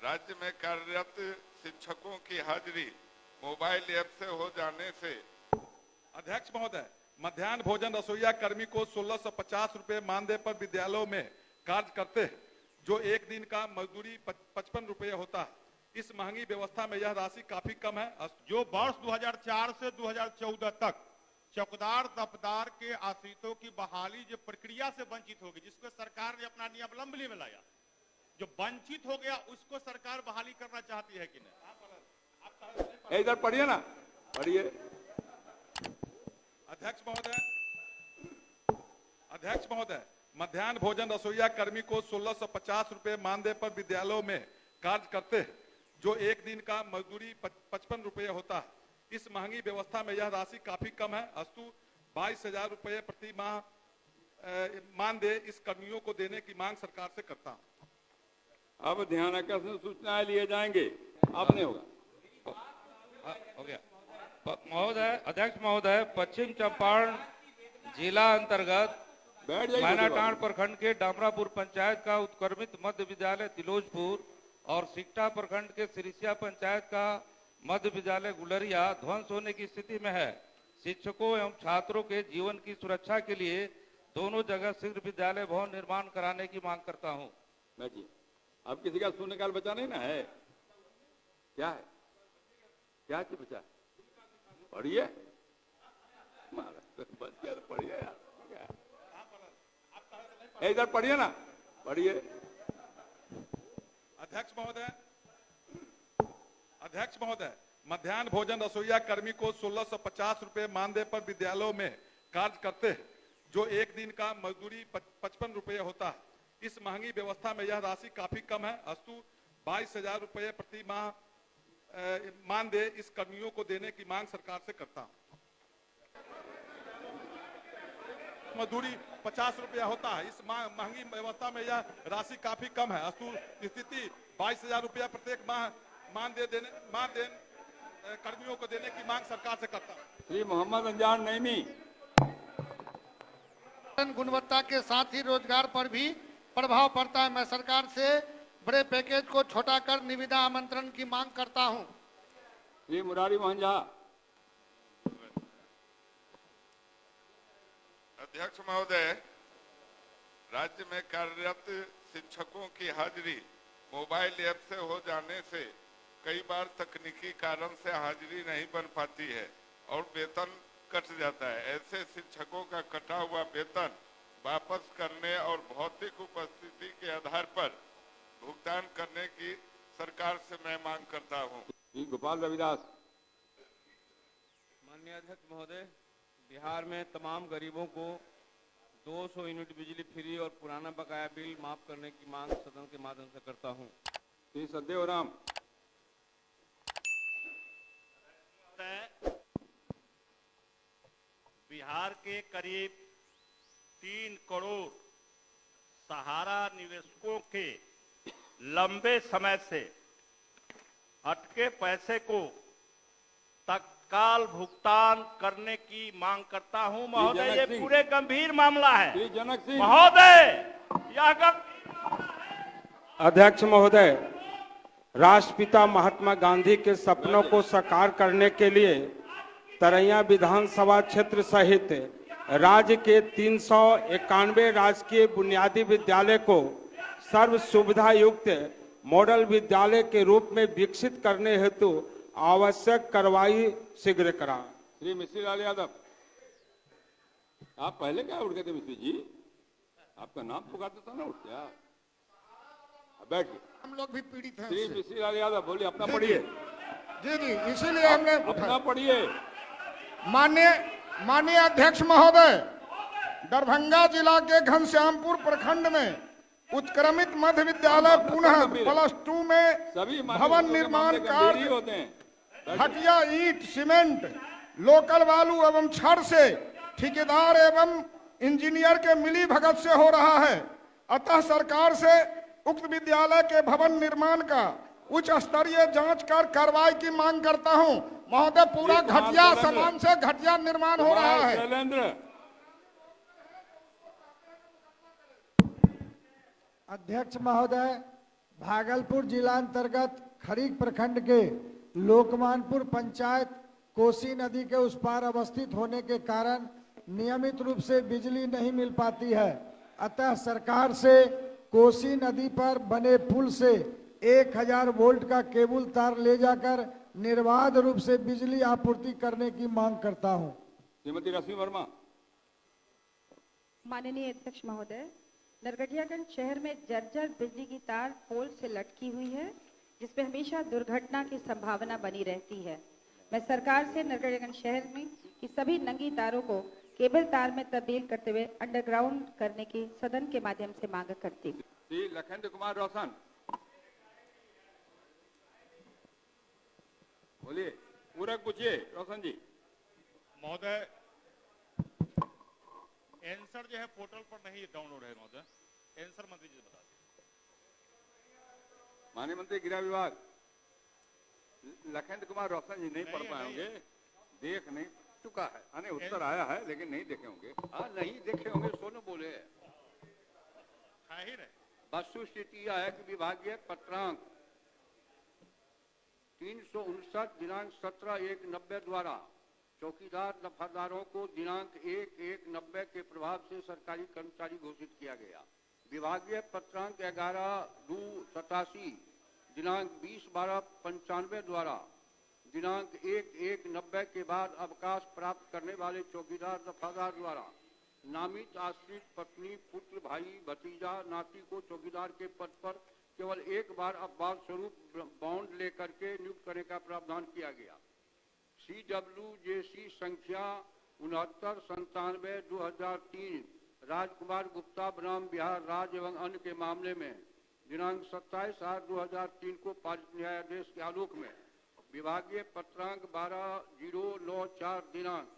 राज्य में कार्यरत शिक्षकों की हाजिरी मोबाइल ऐप से हो जाने से। अध्यक्ष महोदय, मध्याह्न भोजन रसोईया कर्मी को 1650 रुपए मानदेय पर विद्यालयों में कार्य करते हैं, जो एक दिन का मजदूरी 55 रुपये होता है। इस महंगी व्यवस्था में यह राशि काफी कम है। जो वर्ष 2004 से 2014 तक चौकीदार दफ्तार के आश्रितों की बहाली जो प्रक्रिया से वंचित होगी, जिसको सरकार ने अपना नियमावली में लाया, जो वंचित हो गया उसको सरकार बहाली करना चाहती है कि नहीं? इधर पढ़िए ना, पढ़िए। अध्यक्ष महोदय, मध्याह्न भोजन रसोईया कर्मी को 1650 रुपए मानदेय पर विद्यालयों में कार्य करते हैं, जो एक दिन का मजदूरी 55 रुपये होता है। इस महंगी व्यवस्था में यह राशि काफी कम है। अस्तु 22,000 रुपये प्रति माह मानदेय इस कर्मियों को देने की मांग सरकार से करता हूं। अब ध्यान आकर्षण सूचनाएं लिए जाएंगे। आपने होगा हो गया महोदय। अध्यक्ष महोदय, पश्चिम चंपारण जिला अंतर्गत मैनाटांड प्रखंड के डामरापुर पंचायत का उत्क्रमित मध्य विद्यालय तिलोजपुर और सिकटा प्रखंड के सिरिसिया पंचायत का मध्य विद्यालय गुलरिया ध्वंस होने की स्थिति में है। शिक्षकों एवं छात्रों के जीवन की सुरक्षा के लिए दोनों जगह शीघ्र विद्यालय भवन निर्माण कराने की मांग करता हूं। अब किसी का शून्यकाल बचा नहीं ना है? क्या है, क्या चीज बचा? पढ़िए, पढ़िए यार, इधर पढ़िए ना, पढ़िए। अध्यक्ष महोदय, मध्याह्न भोजन रसोईया कर्मी को 1650 रुपए मानदेय पर विद्यालयों में कार्य करते हैं, जो एक दिन का मजदूरी 55 रुपये होता है। इस महंगी व्यवस्था में यह राशि काफी कम है। अस्तु 22,000 रुपये प्रति माह मानदेय इस कर्मियों को देने की मांग सरकार से करता हूं। मजदूरी 50 रुपया होता है। इस महंगी व्यवस्था में यह राशि काफी कम है। अस्तु स्थिति 22,000 रुपया प्रत्येक माह मानदेय कर्मियों को देने की मांग सरकार से करता हूं। श्री मोहम्मद अंजान नईमी। गुणवत्ता के साथ ही रोजगार पर भी प्रभाव पड़ता है। मैं सरकार से बड़े पैकेज को छोटा कर निविदा आमंत्रण की मांग करता हूं। श्री मुरारी मोहन झा। अध्यक्ष महोदय, राज्य में कार्यरत शिक्षकों की हाजिरी मोबाइल ऐप से हो जाने से कई बार तकनीकी कारण से हाजिरी नहीं बन पाती है और वेतन कट जाता है। ऐसे शिक्षकों का कटा हुआ वेतन वापस करने और भौतिक उपस्थिति के आधार पर भुगतान करने की सरकार से मैं मांग करता हूं। गोपाल रविदास। माननीय अध्यक्ष महोदय, बिहार में तमाम गरीबों को 200 यूनिट बिजली फ्री और पुराना बकाया बिल माफ करने की मांग सदन के माध्यम से करता हूं। श्री सदेव राम। बिहार के करीब 3 करोड़ सहारा निवेशकों के लंबे समय से अटके पैसे को तत्काल भुगतान करने की मांग करता हूं। महोदय, ये पूरे गंभीर मामला है। महोदय, यह अध्यक्ष महोदय, राष्ट्रपिता महात्मा गांधी के सपनों को साकार करने के लिए तरैया विधानसभा क्षेत्र सहित राज्य के 391 राजकीय बुनियादी विद्यालय को सर्व सुविधा युक्त मॉडल विद्यालय के रूप में विकसित करने हेतु आवश्यक कार्रवाई शीघ्र करा। श्री मिश्री लाल यादव। आप पहले क्या उठ गए थे मिश्री जी? आपका नाम पुकारता था ना, उठ गया। बैठिए। हम लोग भी पीड़ित हैं। श्री मिश्री लाल यादव बोलिए, अपना पढ़िए। जी, इसीलिए हमने अपना पढ़िए। माननीय अध्यक्ष महोदय, दरभंगा जिला के घनश्यामपुर प्रखंड में उत्क्रमित मध्य विद्यालय पुनः +2 में भवन निर्माण कार्य घटिया ईंट, सीमेंट, लोकल बालू एवं छड़ से ठेकेदार एवं इंजीनियर के मिली भगत से हो रहा है। अतः सरकार से उक्त विद्यालय के भवन निर्माण का उच्च स्तरीय जांच कर कार्रवाई की मांग करता हूं। महोदय, पूरा घटिया सामान से घटिया निर्माण हो रहा है। अध्यक्ष महोदय, भागलपुर जिला अंतर्गत खरीक प्रखंड के लोकमानपुर पंचायत कोसी नदी के उस पार अवस्थित होने के कारण नियमित रूप से बिजली नहीं मिल पाती है। अतः सरकार से कोसी नदी पर बने पुल से 1000 वोल्ट का केबल तार ले जाकर निर्बाध रूप से बिजली आपूर्ति करने की मांग करता हूं। श्रीमती रश्मि वर्मा। माननीय अध्यक्ष महोदय, नरकटियागंज शहर में जर्जर बिजली की तार पोल से लटकी हुई है, जिसमें हमेशा दुर्घटना की संभावना बनी रहती है। मैं सरकार से नरकटियागंज शहर में की सभी नंगी तारों को केबल तार में तब्दील करते हुए अंडरग्राउंड करने की सदन के माध्यम से मांग करती हूँ। श्री लखेंद्र कुमार रोशन, बोलिए, पूरक पूछिए रोशन जी। महोदय, आंसर जो है पोर्टल पर नहीं डाउनलोड है महोदय, आंसर मंत्री जी बता दें। माननीय मंत्री गृह विभाग लखेंद्र कुमार रोशन जी नहीं पढ़ पाए होंगे, देख नहीं चुका है। अने उत्तर आया है लेकिन नहीं देखे होंगे। हाँ नहीं देखे होंगे, सोनू बोले है ही नहीं। वस्तु स्थिति यह है कि विभागीय पत्रांक 359 दिनांक 17/1/90 द्वारा चौकीदार दफादारों को दिनांक 1/1/90 के प्रभाव से सरकारी कर्मचारी घोषित किया गया। विभागीय पत्रांक 11/2/87 दिनांक 20/12/95 द्वारा दिनांक 1/1/90 के बाद अवकाश प्राप्त करने वाले चौकीदार दफादार द्वारा नामित आश्रित पत्नी, पुत्र, भाई, भतीजा, नाती को चौकीदार के पद पर केवल एक बार अपवाद स्वरूप बॉन्ड लेकर के नियुक्त करने का प्रावधान किया गया। CWJC संख्या 6997/2003 राजकुमार गुप्ता बनाम बिहार राज्य एवं अन्य के मामले में दिनांक 27/8/2003 को पारित न्यायाधीश के आलोक में विभागीय पत्रांक 12/094 दिनांक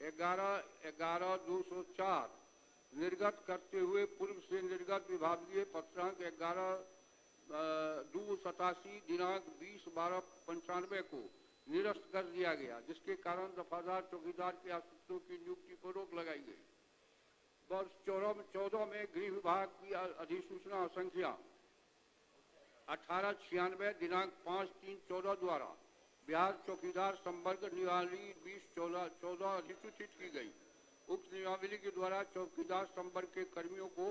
11/11/2004 निर्गत करते हुए पूर्व से निर्गत विभागीय पत्रांक 11/2/87 दिनांक 20/12/95 को निरस्त कर दिया गया, जिसके कारण दफादार चौकीदार के आश्रितों की नियुक्ति पर रोक लगाई गई। वर्ष 14 में गृह विभाग की अधिसूचना संख्या 1896 दिनांक 5/3/14 द्वारा बिहार चौकीदार संवर्ग नियमावली 2014 अधिसूचित की गई। उक्त नियमावली के द्वारा चौकीदार संवर्ग के कर्मियों को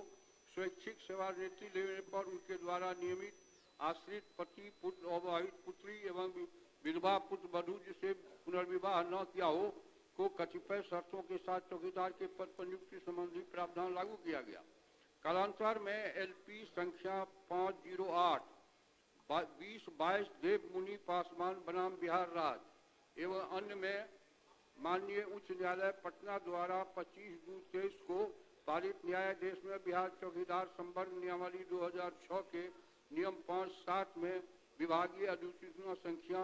स्वैच्छिक सेवानिवृत्ति लेने पर उनके द्वारा नियमित आश्रित पति, पुत्र, अविवाहित पुत्री एवं विधवा पुत्र वधू जिसे पुनर्विवाह न किया हो को कतिपय शर्तों के साथ चौकीदार के पद पर नियुक्ति संबंधी प्रावधान लागू किया गया। कालांतर में LP संख्या 508/2022 देव मुनि पासवान बनाम बिहार राज्य एवं अन्य में माननीय उच्च न्यायालय पटना द्वारा 25/2/23 को पारित न्यायाधीश में बिहार चौकीदार संवर्ग नियमावली 2006 के नियम 5/7 में विभागीय अधिसूचना संख्या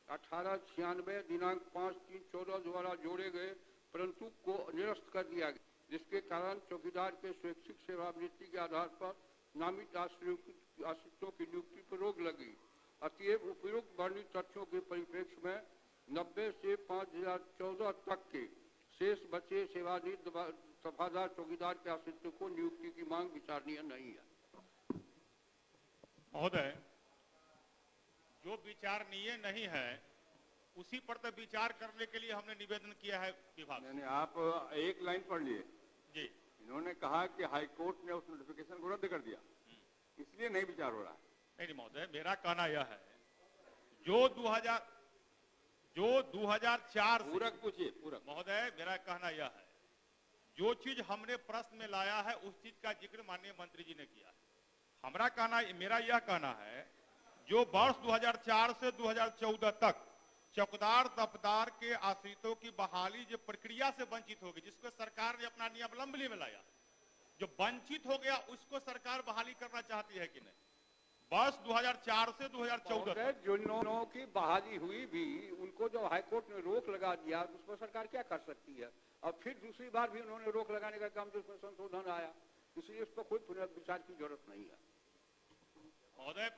1896 दिनांक 5/3/14 द्वारा जोड़े गए परंतु को निरस्त कर दिया गया, जिसके कारण चौकीदार के स्वैच्छिक सेवानिवृत्ति के आधार पर नामित आश्रितों की नियुक्ति पर रोक लगी। अतएव उपयुक्त वर्णित तथ्यों के परिप्रेक्ष्य में 90 से 5014 तक के शेष बचे सेवानिवृत्त दफादार चौकीदार के आश्रितों को नियुक्ति की मांग विचारणीय नहीं है। महोदय, जो विचारणीय नहीं है उसी पर तो विचार करने के लिए हमने निवेदन किया है विभाग से। आप एक लाइन पढ़ लिए जी। इन्होंने कहा कि हाई कोर्ट ने उस नोटिफिकेशन को रद्द कर दिया, इसलिए नहीं विचार हो रहा है। नहीं महोदय, मेरा कहना यह है जो 2004 पूरक पूछिए। पूरक महोदय, मेरा कहना यह है जो चीज हमने प्रश्न में लाया है उस चीज का जिक्र माननीय मंत्री जी ने किया है। मेरा यह कहना है जो वर्ष 2004 से 2014 तक चौकीदार दफदार के आश्रितों की बहाली जो प्रक्रिया से वंचित होगी, जिसको सरकार ने अपना नियमावली में लाया, जो वंचित हो गया उसको सरकार बहाली करना चाहती है कि नहीं? वर्ष 2004 से 2014 तक जिन लोगों की बहाली हुई भी उनको जो हाईकोर्ट ने रोक लगा दिया उस पर सरकार क्या कर सकती है? और फिर दूसरी बार भी उन्होंने रोक लगाने का काम, जिसमें संशोधन आया, इसलिए उस पर कोई पुनर्विचार की जरूरत नहीं है। महोदय,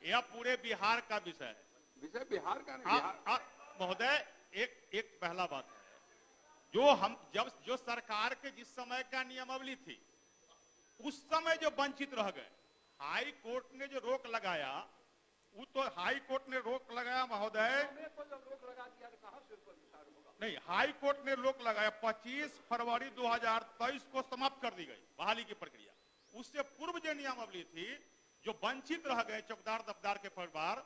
यह पूरे बिहार का विषय है। विषय बिहार का नहीं। महोदय, एक पहला बात है जो सरकार के जिस समय का नियमावली थी उस समय जो वंचित रह गए हाई कोर्ट ने जो रोक लगाया, वो तो हाई कोर्ट ने रोक लगाया महोदय, नहीं, हाई कोर्ट ने रोक लगाया 25 फरवरी 2023 को समाप्त कर दी गई बहाली की प्रक्रिया। उससे पूर्व जो नियमावली थी, जो वंचित रह गए चौकीदार दफ्तार के परिवार,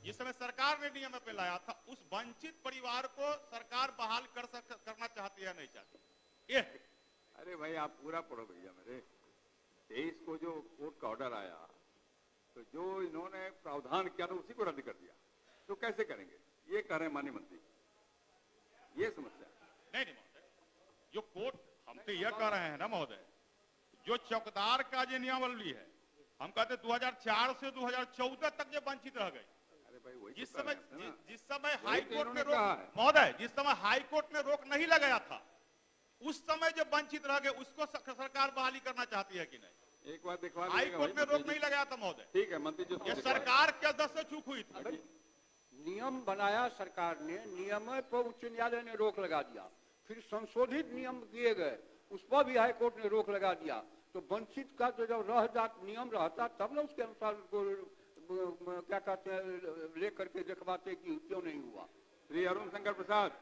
जिस समय सरकार ने नियम पे लाया था, उस वंचित परिवार को सरकार बहाल करना चाहती है, नहीं चाहती। ये अरे भाई आप पूरा पढ़ो भैया मेरे। 23 को जो कोर्ट का ऑर्डर आया, तो जो इन्होंने प्रावधान किया था उसी को रद्द कर दिया, तो कैसे करेंगे? ये कह रहे हैं माननीय मंत्री, ये समस्या नहीं महोदय, जो कोर्ट, हम तो यह कह रहे हैं ना महोदय, जो चौकीदार का जो नियमावली है, हम कहते 2004 से 2014 तक जो वंचित रह गए। अरे भाई वही जिस समय वही हाई तो कोर्ट ने इन्होंने कहा है। महोदय, जिस समय हाई कोर्ट ने रोक नहीं लगाया था, उस समय जो वंचित रह गए उसको सरकार बहाली करना चाहती है कि नहीं? एक बार दिखवा हाई कोर्ट ने रोक नहीं लगाया था महोदय। ठीक है मंत्री जी, ये सरकार के दस से चूक हुई थी। नियम बनाया सरकार ने, नियम पर उच्च न्यायालय ने रोक लगा दिया, फिर संशोधित नियम दिए गए, उस पर भी हाई कोर्ट ने रोक लगा दिया। तो वंचित का तो जब रह जात नियम रहता, तब ना उसके अनुसार क्या कहते हैं लेकर के दिखवाते कि क्यों नहीं हुआ। श्री अरुण शंकर प्रसाद।